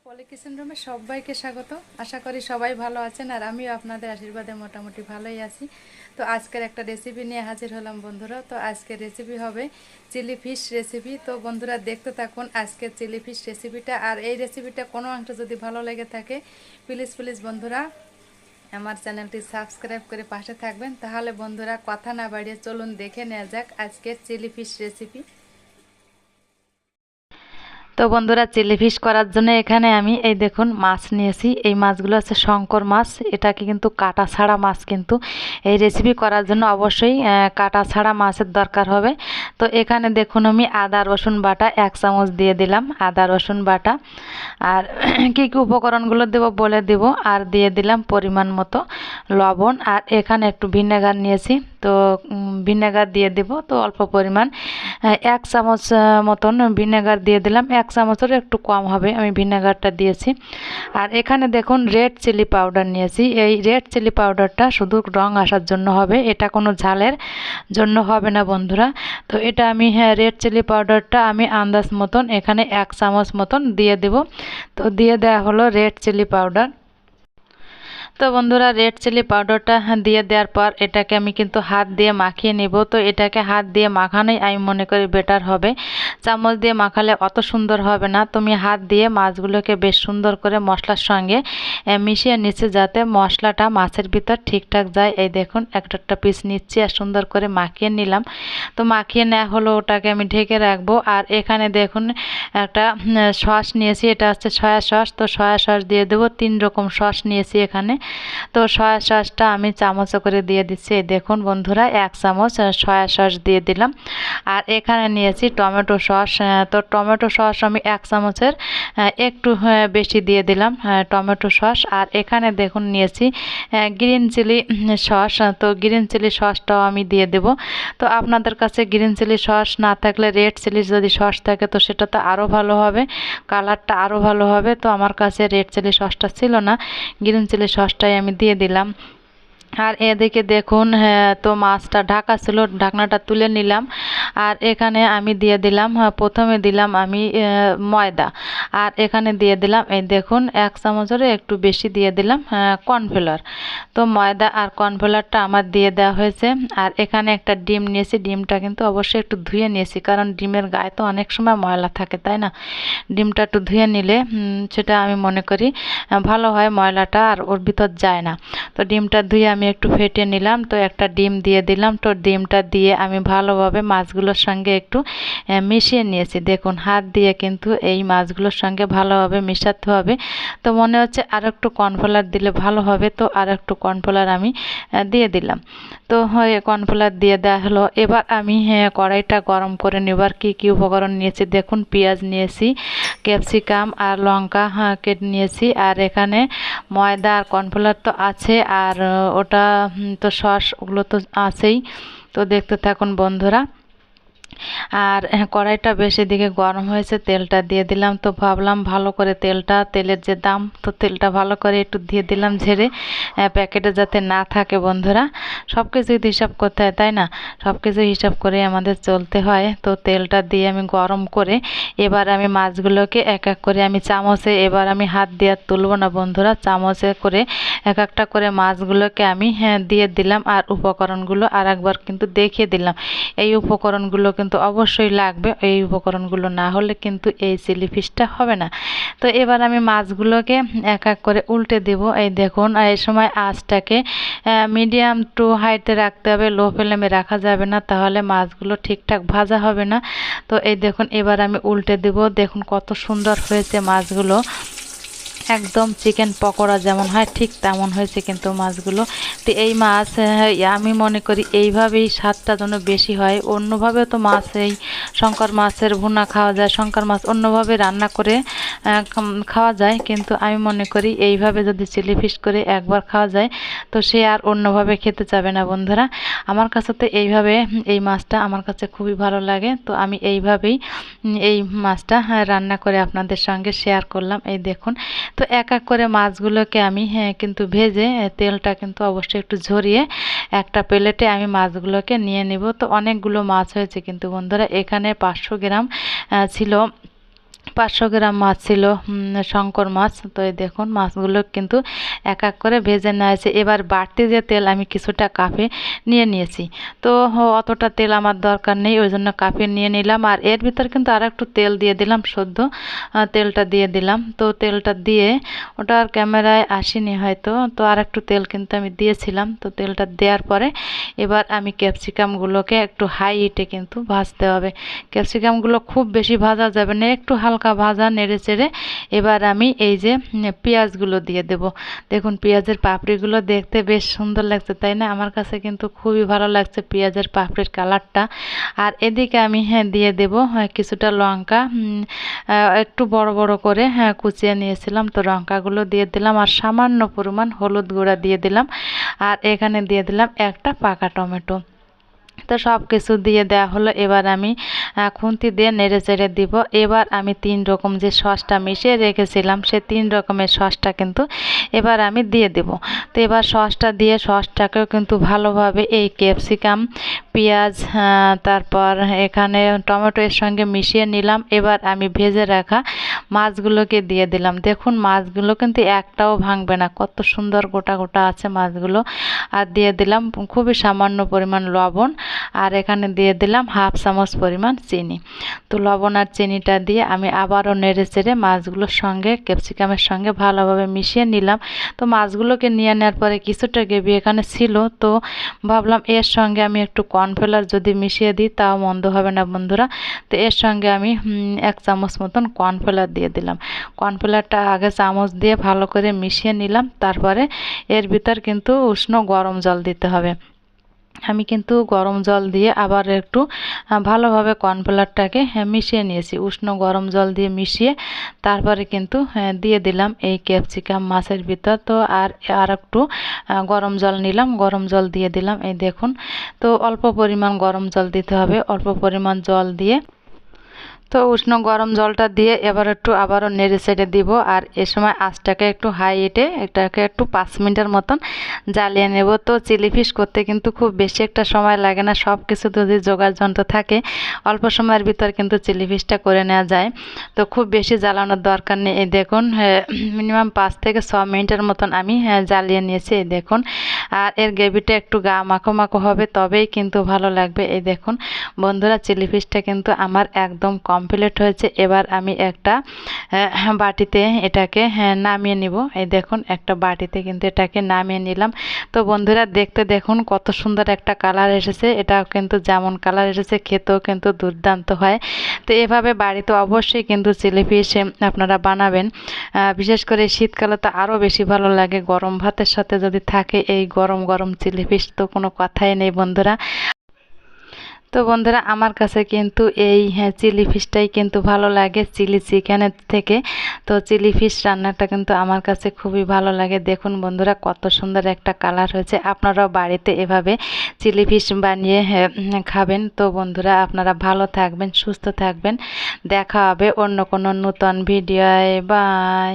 পলি kitchen রুমে সবাইকে স্বাগত। আশা করি সবাই ভালো আছেন আর আমিও আপনাদের আশীর্বাদে মোটামুটি ভালোই আছি। তো আজকের একটা রেসিপি নিয়ে হাজির হলাম বন্ধুরা। তো আজকের রেসিপি হবে চিলি ফিশ রেসিপি। তো বন্ধুরা দেখতে থাকুন আজকের চিলি ফিশ রেসিপিটা। আর এই রেসিপিটা কোনো অংশ যদি ভালো লেগে থাকে প্লিজ প্লিজ বন্ধুরা আমার চ্যানেলটি সাবস্ক্রাইব করে পাশে থাকবেন। তাহলে বন্ধুরা কথা না বাড়িয়ে চলুন দেখে নেওয়া যাক আজকের চিলি ফিশ রেসিপি। তো বন্ধুরা চিলি ফিশ করার জন্য এখানে আমি এই দেখুন মাছ নিয়েছি। এই মাছগুলো হচ্ছে শঙ্কর মাছ। এটাকে কিন্তু কাটা ছাড়া মাছ, কিন্তু এই রেসিপি করার জন্য অবশ্যই কাটা ছাড়া মাছের দরকার হবে। তো এখানে দেখুন আমি আদা রসুন বাটা 1 চামচ দিয়ে দিলাম, আদা রসুন বাটা। আর কী কী উপকরণগুলো দেবো বলে দেব। আর দিয়ে দিলাম পরিমাণ মতো লবণ। আর এখানে একটু ভিনেগার নিয়েছি, তো ভিনেগার দিয়ে দেব। তো অল্প পরিমাণ 1 চামচ মতন ভিনেগার দিয়ে দিলাম। 1 চামচের একটু কম হবে, আমি ভিনেগারটা দিয়েছি। আর এখানে দেখুন রেড চিলি পাউডার নিয়েছি। এই রেড চিলি পাউডারটা শুধু রং আসার জন্য হবে, এটা কোনো ঝালের জন্য হবে না বন্ধুরা। তো এটা আমি রেড চিলি পাউডারটা আমি আন্দাজ মতন এখানে 1 চামচ মতন দিয়ে দেব। তো দিয়ে দেওয়া হলো রেড চিলি পাউডার। তো বন্ধুরা রেড চিলি পাউডারটা দিয়ে দেওয়ার পর এটাকে আমি কিন্তু হাত দিয়ে মাখিয়ে নিব। তো এটাকে হাত দিয়ে মাখানোই আমি মনে করি বেটার হবে, চামচ দিয়ে মাখালে অত সুন্দর হবে না। তুমি হাত দিয়ে মাছগুলোকে বেশ সুন্দর করে মশলার সঙ্গে মিশিয়ে নিচ্ছে, যাতে মশলাটা মাছের ভিতর ঠিকঠাক যায়। এই দেখুন একটা একটা পিস নিচ্ছি আর সুন্দর করে মাখিয়ে নিলাম। তো মাখিয়ে নেওয়া হলো, ওটাকে আমি ঢেকে রাখবো। আর এখানে দেখুন একটা সস নিয়েছি, এটা হচ্ছে সয়া সস। তো সয়া সস দিয়ে দেবো, 3 রকম সস নিয়েছি এখানে। তো সয়া সসটা আমি চামচে করে দিয়ে দিচ্ছি। এই দেখুন বন্ধুরা 1 চামচ সয়া সস দিয়ে দিলাম। আর এখানে নিয়েছি টমেটো সস। তো টমেটো সস আমি 1 চামচের একটু বেশি দিয়ে দিলাম টমেটো সস। আর এখানে দেখুন নিয়েছি গ্রিন চিলি সস। তো গ্রিন চিলি সসটাও আমি দিয়ে দেব। তো আপনাদের কাছে গ্রিন চিলি সস না থাকলে রেড চিলি যদি সস থাকে তো সেটা তো আরও ভালো হবে, কালারটা আরও ভালো হবে। তো আমার কাছে রেড চিলি সসটা ছিল না, গ্রিন চিলি সসটাই আমি দিয়ে দিলাম। আর এদিকে দেখুন তো মাছটা ঢাকা ছিল, ঢাকনাটা তুলে নিলাম। আর এখানে আমি দিয়ে দিলাম প্রথমে দিলাম আমি ময়দা। আর এখানে দিয়ে দিলাম এই দেখুন 1 চামচের একটু বেশি দিয়ে দিলাম কর্নফ্লাওয়ার। তো ময়দা আর কর্নফ্লাওয়ারটা আমার দিয়ে দেওয়া হয়েছে। আর এখানে একটা ডিম নিয়েছি, ডিমটা কিন্তু অবশ্যই একটু ধুয়ে নিয়েছি, কারণ ডিমের গায়ে তো অনেক সময় ময়লা থাকে, তাই না? ডিমটা একটু ধুয়ে নিলে সেটা আমি মনে করি ভালো হয়, ময়লাটা আর ওর ভিতর যায় না। তো ডিমটা ধুয়ে আমি একটু ফেটে নিলাম। তো একটা ডিম দিয়ে দিলাম। তো ডিমটা দিয়ে আমি ভালোভাবে মাছগুলোর সঙ্গে একটু মিশিয়ে নিয়েছি। দেখুন হাত দিয়ে কিন্তু এই মাছগুলোর সঙ্গে ভালোভাবে মেশাতে হবে। তো মনে হচ্ছে আর একটু কর্নফ্লাওয়ার দিলে ভালো হবে, তো আর একটু কর্নফ্লাওয়ার আমি দিয়ে দিলাম। তো কর্নফ্লাওয়ার দিয়ে দেওয়া হলো। এবার আমি কড়াইটা গরম করে নেবার কি কি উপকরণ নিয়েছি দেখুন। পেঁয়াজ নিয়েছি, ক্যাপসিকাম আর লঙ্কা কেটে নিয়েছি। আর এখানে ময়দা আর কর্নফ্লাওয়ার তো আছে, আর ওটা তো সস ওগুলো তো আছেই। তো দেখতে থাকুন বন্ধুরা। আর কড়াইটা বেশি দিকে গরম হয়েছে, তেলটা দিয়ে দিলাম। তো ভাবলাম ভালো করে তেলের যে দাম, তো তেলটা ভালো করে একটু দিয়ে দিলাম ঝেড়ে, প্যাকেটে যাতে না থাকে বন্ধুরা। সব কিছুই তো হিসাব করতে হয়, তাই না? সব কিছু হিসাব করে আমাদের চলতে হয়। তো তেলটা দিয়ে আমি গরম করে এবার আমি মাছগুলোকে এক এক করে আমি চামচে, এবার আমি হাত দিয়ে আর তুলবো না বন্ধুরা, চামচে করে এক একটা করে মাছগুলোকে আমি দিয়ে দিলাম। আর উপকরণগুলো আর একবার কিন্তু দেখিয়ে দিলাম। এই উপকরণগুলো কিন্তু অবশ্যই লাগবে, এই উপকরণগুলো না হলে কিন্তু এই চিলি ফিশটা হবে না। তো এবার আমি মাছগুলোকে এক এক করে উল্টে দেব। এই দেখুন এই সময় আঁচটাকে মিডিয়াম টু হাইতে রাখতে হবে, লো ফ্লেমে রাখা যাবে না, তাহলে মাছগুলো ঠিকঠাক ভাজা হবে না। তো এই দেখুন এবার আমি উল্টে দেব। দেখুন কত সুন্দর হয়েছে মাছগুলো, একদম চিকেন পকোড়া যেমন হয় ঠিক তেমন হয়েছে কিন্তু মাছগুলো। তো এই মাছ আমি মনে করি এইভাবেই স্বাদটা যেন বেশি হয়। অন্যভাবেও তো মাছ, এই শঙ্কর মাছের ভুনা খাওয়া যায়, শঙ্কর মাছ অন্যভাবে রান্না করে খাওয়া যায়, কিন্তু আমি মনে করি এইভাবে যদি চিলি ফিশ করে একবার খাওয়া যায় তো সে আর অন্যভাবে খেতে চাবে না বন্ধুরা। আমার কাছে তো এইভাবে এই মাছটা আমার কাছে খুবই ভালো লাগে। তো আমি এইভাবেই এই মাছটা রান্না করে আপনাদের সঙ্গে শেয়ার করলাম। এই দেখুন তো এক এক করে মাছগুলোকে আমি কিন্তু ভেজে তেলটা কিন্তু অবশ্যই একটু ঝরিয়ে একটা প্লেটে আমি মাছগুলোকে নিয়ে নিব। তো অনেকগুলো মাছ হয়েছে কিন্তু বন্ধুরা, এখানে 500 গ্রাম ছিল 500 গ্রাম মাছ ছিল, শঙ্কর মাছ। তো এই দেখুন মাছগুলো কিন্তু এক এক করে ভেজে নেওয়া হয়েছে। এবার বাড়তি যে তেল আমি কিছুটা কাপে নিয়ে নিয়েছি। তো অতটা তেল আমার দরকার নেই, ওই জন্য কাপে নিয়ে নিলাম। আর এর ভিতর কিন্তু আর একটু তেল দিয়ে দিলাম, সদ্য তেলটা দিয়ে দিলাম। তো তেলটা দিয়ে ওটা আর ক্যামেরায় আসেনি হয়তো, তো আর একটু তেল কিন্তু আমি দিয়েছিলাম। তো তেলটা দেওয়ার পরে এবার আমি ক্যাপসিকামগুলোকে একটু হাই হিটে কিন্তু ভাজতে হবে। ক্যাপসিকামগুলো খুব বেশি ভাজা যাবে না, একটু হালকা ভাজা নেড়ে চেড়ে এবার আমি এই যে পেঁয়াজগুলো দিয়ে দেব। দেখুন পেঁয়াজের পাপড়িগুলো দেখতে বেশ সুন্দর লাগছে, তাই না? আমার কাছে কিন্তু খুবই ভালো লাগছে পেঁয়াজের পাপড়ির কালারটা। আর এদিকে আমি দিয়ে দেব কিছুটা লঙ্কা, একটু বড় বড় করে কুচিয়ে নিয়েছিলাম। তো লঙ্কাগুলো দিয়ে দিলাম আর সামান্য পরিমাণ হলুদ গুঁড়া দিয়ে দিলাম। আর এখানে দিয়ে দিলাম একটা পাকা টমেটো। তো সব কিছু দিয়ে দেওয়া হলো। এবার আমি খুন্তি দিয়ে নেড়ে চেড়ে দিব। এবার আমি 3 রকম যে সসটা মিশিয়ে রেখেছিলাম সে 3 রকমের সসটা কিন্তু এবার আমি দিয়ে দেব। তো এবার সসটা দিয়ে সসটাকেও কিন্তু ভালোভাবে এই ক্যাপসিকাম, পেঁয়াজ, তারপর এখানে টমেটো এর সঙ্গে মিশিয়ে নিলাম। এবার আমি ভেজে রাখা মাছগুলোকে দিয়ে দিলাম। দেখুন মাছগুলো কিন্তু একটাও ভাঙবে না, কত সুন্দর গোটা গোটা আছে মাছগুলো। আর দিয়ে দিলাম খুবই সামান্য পরিমাণ লবণ। আর এখানে দিয়ে দিলাম হাফ চামচ পরিমাণ চিনি। তো লবণ আর চিনিটা দিয়ে আমি আবারও নেড়ে চেড়ে মাছগুলোর সঙ্গে ক্যাপসিকামের সঙ্গে ভালোভাবে মিশিয়ে নিলাম। তো মাছগুলোকে নিয়ে নেওয়ার পরে কিছুটা গ্রেভি এখানে ছিল, তো ভাবলাম এর সঙ্গে আমি একটু কর্নফ্লাওয়ার যদি মিশিয়ে দিই তাও মন্দ হবে না বন্ধুরা। তো এর সঙ্গে আমি 1 চামচ মতন কর্নফ্লাওয়ার দিয়ে দিলাম। কর্নফ্লাওয়ারটা আগে চামচ দিয়ে ভালো করে মিশিয়ে নিলাম। তারপরে এর ভিতর কিন্তু উষ্ণ গরম জল দিতে হবে। আমি কিন্তু গরম জল দিয়ে আবার একটু ভালোভাবে কর্নফ্লাওয়ারটাকে মিশিয়ে নিয়েছি। উষ্ণ গরম জল দিয়ে মিশিয়ে তারপরে কিন্তু দিয়ে দিলাম এই ক্যাপসিকাম মাছের ভিতর। তো আর একটু গরম জল নিলাম, গরম জল দিয়ে দিলাম। এই দেখুন, তো অল্প পরিমাণ গরম জল দিতে হবে। অল্প পরিমাণ জল দিয়ে তো উষ্ণ গরম জলটা দিয়ে এবার একটু আবারও নেড়ে চেড়ে দিব। আর এ সময় আঁচটাকে একটু হাই হিটে এটাকে একটু 5 মিনিটের মতন জ্বালিয়ে নেব। তো চিলি ফিশ করতে কিন্তু খুব বেশি একটা সময় লাগে না, সব কিছু যদি জোগাড় যন্ত্র থাকে অল্প সময়ের ভিতর কিন্তু চিলি ফিশটা করে নেওয়া যায়। তো খুব বেশি জ্বালানোর দরকার নেই। এই দেখুন মিনিমাম 5 থেকে 6 মিনিটের মতন আমি জ্বালিয়ে নিয়েছি। এই দেখুন, আর এর গ্রেভিটা একটু গা মাখো মাখো হবে, তবেই কিন্তু ভালো লাগবে। এই দেখুন বন্ধুরা চিলি ফিশটা কিন্তু আমার একদম কমপ্লিট হয়েছে। এবার আমি একটা বাটিতে এটাকে নামিয়ে নিব। এই দেখুন একটা বাটিতে কিন্তু এটাকে নামিয়ে নিলাম। তো বন্ধুরা দেখতে দেখুন কত সুন্দর একটা কালার এসেছে। এটাও কিন্তু যেমন কালার এসেছে খেতেও কিন্তু দুর্দান্ত হয়। তো এভাবে বাড়িতে অবশ্যই কিন্তু চিলি ফিশ আপনারা বানাবেন। বিশেষ করে শীতকালে তো আরও বেশি ভালো লাগে, গরম ভাতের সাথে যদি থাকে এই গরম গরম চিলি ফিশ তো কোনো কথাই নেই বন্ধুরা। তো বন্ধুরা আমার কাছে কিন্তু এই চিলি ফিশটাই কিন্তু ভালো লাগে চিলি চিকেনের থেকে। তো চিলি ফিশ রান্নাটা কিন্তু আমার কাছে খুবই ভালো লাগে। দেখুন বন্ধুরা কত সুন্দর একটা কালার হয়েছে। আপনারাও বাড়িতে এভাবে চিলি ফিশ বানিয়ে খাবেন। তো বন্ধুরা আপনারা ভালো থাকবেন, সুস্থ থাকবেন। দেখা হবে অন্য কোনো নতুন ভিডিওয়। বাই।